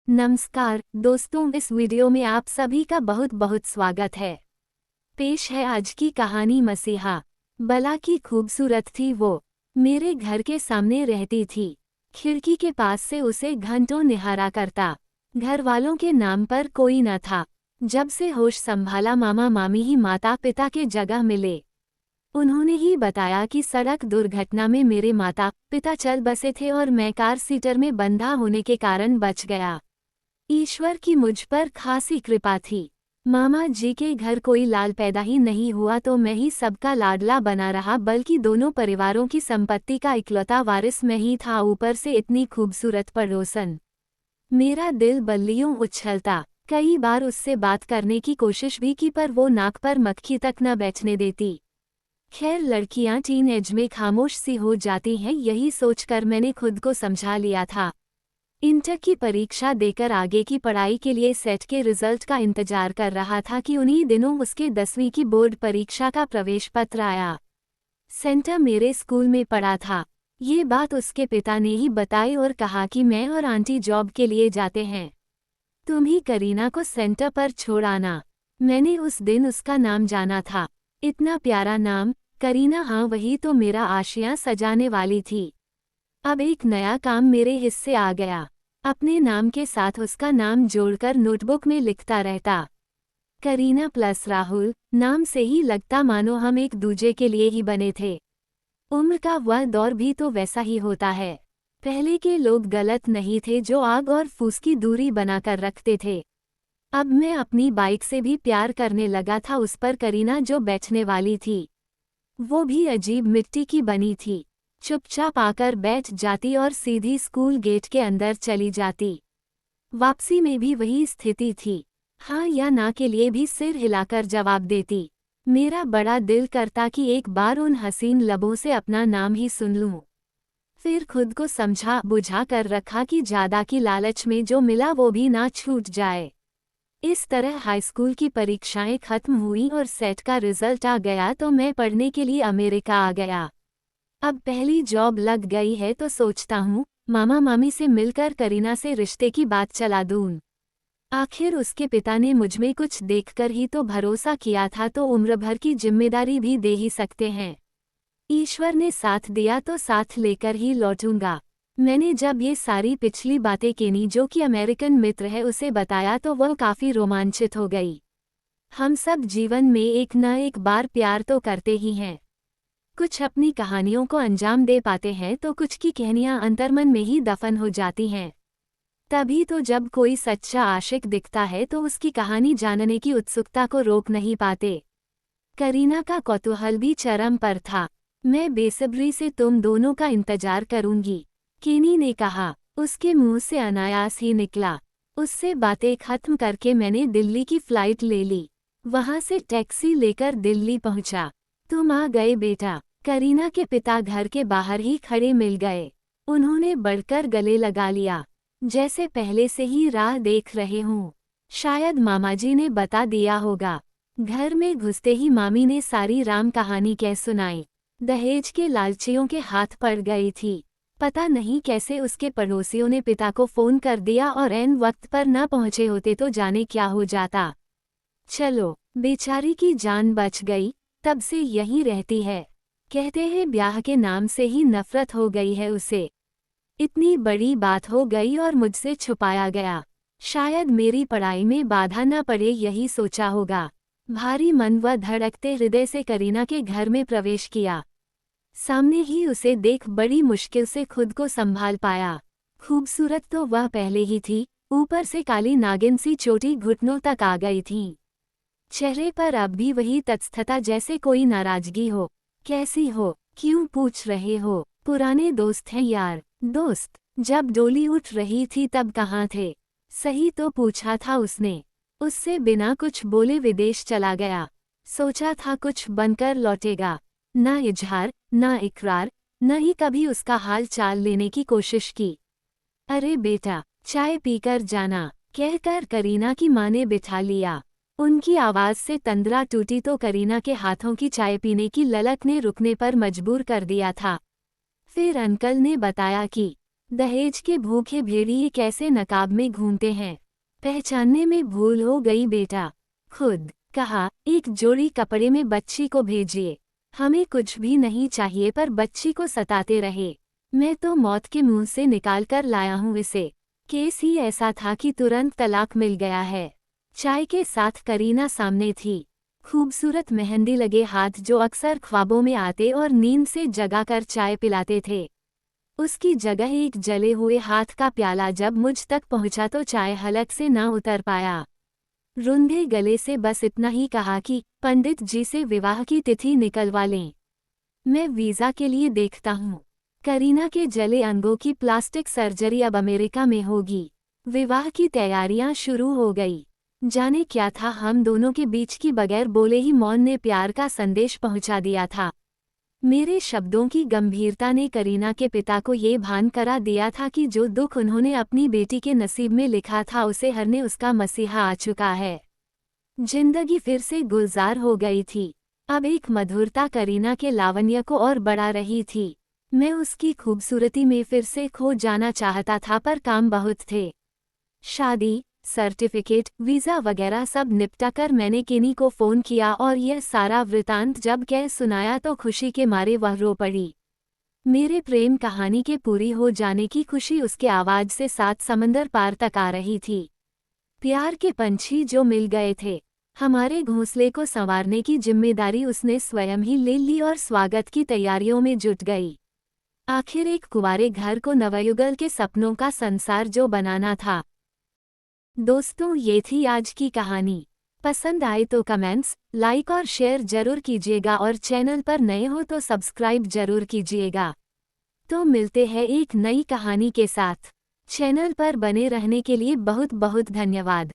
नमस्कार दोस्तों, इस वीडियो में आप सभी का बहुत बहुत स्वागत है। पेश है आज की कहानी मसीहा। भला की खूबसूरत थी वो, मेरे घर के सामने रहती थी। खिड़की के पास से उसे घंटों निहारा करता। घर वालों के नाम पर कोई न था। जब से होश संभाला मामा मामी ही माता पिता के जगह मिले। उन्होंने ही बताया कि सड़क दुर्घटना में मेरे माता पिता चल बसे थे और मैं कार सीटर में बंधा होने के कारण बच गया। ईश्वर की मुझ पर खासी कृपा थी। मामा जी के घर कोई लाल पैदा ही नहीं हुआ तो मैं ही सबका लाडला बना रहा, बल्कि दोनों परिवारों की संपत्ति का इकलौता वारिस मैं ही था। ऊपर से इतनी खूबसूरत पड़ोसन। मेरा दिल बल्लियों उछलता। कई बार उससे बात करने की कोशिश भी की, पर वो नाक पर मक्खी तक न बैठने देती। खैर, लड़कियां टीन एज में खामोश सी हो जाती हैं, यही सोचकर मैंने खुद को समझा लिया था। इंटर की परीक्षा देकर आगे की पढ़ाई के लिए सेट के रिजल्ट का इंतजार कर रहा था कि उन्हीं दिनों उसके 10वीं की बोर्ड परीक्षा का प्रवेश पत्र आया। सेंटर मेरे स्कूल में पड़ा था। ये बात उसके पिता ने ही बताई और कहा कि मैं और आंटी जॉब के लिए जाते हैं, तुम ही करीना को सेंटर पर छोड़ आना। मैंने उस दिन उसका नाम जाना था। इतना प्यारा नाम, करीना। हाँ, वही तो मेरा आशियां सजाने वाली थी। अब एक नया काम मेरे हिस्से आ गया। अपने नाम के साथ उसका नाम जोड़कर नोटबुक में लिखता रहता। करीना प्लस राहुल। नाम से ही लगता मानो हम एक दूजे के लिए ही बने थे। उम्र का वह दौर भी तो वैसा ही होता है। पहले के लोग गलत नहीं थे जो आग और फूस की दूरी बनाकर रखते थे। अब मैं अपनी बाइक से भी प्यार करने लगा था। उस पर करीना जो बैठने वाली थी, वो भी अजीब मिट्टी की बनी थी। चुपचाप आकर बैठ जाती और सीधी स्कूल गेट के अंदर चली जाती। वापसी में भी वही स्थिति थी। हाँ या ना के लिए भी सिर हिलाकर जवाब देती। मेरा बड़ा दिल करता कि एक बार उन हसीन लबों से अपना नाम ही सुन लूं। फिर खुद को समझा बुझा कर रखा कि ज्यादा की लालच में जो मिला वो भी ना छूट जाए। इस तरह हाई स्कूल की परीक्षाएं खत्म हुई और सेट का रिजल्ट आ गया तो मैं पढ़ने के लिए अमेरिका आ गया। अब पहली जॉब लग गई है तो सोचता हूँ मामा मामी से मिलकर करीना से रिश्ते की बात चला दूं। आखिर उसके पिता ने मुझमें कुछ देखकर ही तो भरोसा किया था, तो उम्र भर की जिम्मेदारी भी दे ही सकते हैं। ईश्वर ने साथ दिया तो साथ लेकर ही लौटूंगा। मैंने जब ये सारी पिछली बातें केनी जो कि अमेरिकन मित्र है उसे बताया तो वह काफ़ी रोमांचित हो गई। हम सब जीवन में एक न एक बार प्यार तो करते ही हैं। कुछ अपनी कहानियों को अंजाम दे पाते हैं तो कुछ की कहानियां अंतर्मन में ही दफन हो जाती हैं। तभी तो जब कोई सच्चा आशिक दिखता है तो उसकी कहानी जानने की उत्सुकता को रोक नहीं पाते। करीना का कौतूहल भी चरम पर था। मैं बेसब्री से तुम दोनों का इंतजार करूंगी, केनी ने कहा। उसके मुंह से अनायास ही निकला। उससे बातें खत्म करके मैंने दिल्ली की फ्लाइट ले ली। वहां से टैक्सी लेकर दिल्ली पहुंचा। तुम आ गए बेटा। करीना के पिता घर के बाहर ही खड़े मिल गए। उन्होंने बढ़कर गले लगा लिया, जैसे पहले से ही राह देख रहे हूँ। शायद मामाजी ने बता दिया होगा। घर में घुसते ही मामी ने सारी राम कहानी कह सुनाई। दहेज के लालचियों के हाथ पड़ गई थी। पता नहीं कैसे उसके पड़ोसियों ने पिता को फोन कर दिया और ऐन वक्त पर न पहुंचे होते तो जाने क्या हो जाता। चलो, बेचारी की जान बच गई। तब से यहीं रहती है। कहते हैं ब्याह के नाम से ही नफरत हो गई है उसे। इतनी बड़ी बात हो गई और मुझसे छुपाया गया। शायद मेरी पढ़ाई में बाधा न पड़े, यही सोचा होगा। भारी मन व धड़कते हृदय से करीना के घर में प्रवेश किया। सामने ही उसे देख बड़ी मुश्किल से खुद को संभाल पाया। खूबसूरत तो वह पहले ही थी, ऊपर से काली नागिन सी चोटी घुटनों तक आ गई थी। चेहरे पर अब भी वही तत्स्थता, जैसे कोई नाराजगी हो। कैसी हो, क्यों पूछ रहे हो? पुराने दोस्त हैं यार। दोस्त? जब डोली उठ रही थी तब कहाँ थे? सही तो पूछा था उसने। उससे बिना कुछ बोले विदेश चला गया। सोचा था कुछ बनकर लौटेगा। ना इजहार, ना इकरार, न ही कभी उसका हाल चाल लेने की कोशिश की। अरे बेटा, चाय पीकर जाना, कहकर करीना की माँ ने बिठा लिया। उनकी आवाज़ से तंद्रा टूटी तो करीना के हाथों की चाय पीने की ललक ने रुकने पर मजबूर कर दिया था। फिर अंकल ने बताया कि दहेज के भूखे भेड़िए कैसे नकाब में घूमते हैं, पहचानने में भूल हो गई बेटा। खुद कहा, एक जोड़ी कपड़े में बच्ची को भेजिए। हमें कुछ भी नहीं चाहिए पर बच्ची को सताते रहे। मैं तो मौत के मुंह से निकाल कर लाया हूँ इसे। केस ही ऐसा था कि तुरंत तलाक मिल गया है। चाय के साथ करीना सामने थी। खूबसूरत मेहंदी लगे हाथ जो अक्सर ख्वाबों में आते और नींद से जगाकर चाय पिलाते थे। उसकी जगह एक जले हुए हाथ का प्याला जब मुझ तक पहुंचा तो चाय हलक से न उतर पाया। रुंधे गले से बस इतना ही कहा कि पंडित जी से विवाह की तिथि निकलवा लें। मैं वीज़ा के लिए देखता हूँ। करीना के जले अंगों की प्लास्टिक सर्जरी अब अमेरिका में होगी। विवाह की तैयारियां शुरू हो गई। जाने क्या था हम दोनों के बीच की बगैर बोले ही मौन ने प्यार का संदेश पहुंचा दिया था। मेरे शब्दों की गंभीरता ने करीना के पिता को ये भान करा दिया था कि जो दुख उन्होंने अपनी बेटी के नसीब में लिखा था उसे हरने उसका मसीहा आ चुका है। जिंदगी फिर से गुलजार हो गई थी। अब एक मधुरता करीना के लावण्य को और बढ़ा रही थी। मैं उसकी खूबसूरती में फिर से खो जाना चाहता था पर काम बहुत थे। शादी, सर्टिफिकेट, वीज़ा वगैरह सब निपटा कर मैंने केनी को फ़ोन किया और यह सारा वृतांत जब कह सुनाया तो खुशी के मारे वह रो पड़ी। मेरे प्रेम कहानी के पूरी हो जाने की खुशी उसके आवाज़ से 7 समंदर पार तक आ रही थी। प्यार के पंछी जो मिल गए थे। हमारे घोंसले को संवारने की जिम्मेदारी उसने स्वयं ही ले ली और स्वागत की तैयारियों में जुट गई। आखिर एक कुंवारे घर को नवयुगल के सपनों का संसार जो बनाना था। दोस्तों, ये थी आज की कहानी। पसंद आए तो कमेंट्स, लाइक और शेयर जरूर कीजिएगा और चैनल पर नए हो तो सब्सक्राइब जरूर कीजिएगा। तो मिलते हैं एक नई कहानी के साथ। चैनल पर बने रहने के लिए बहुत बहुत धन्यवाद।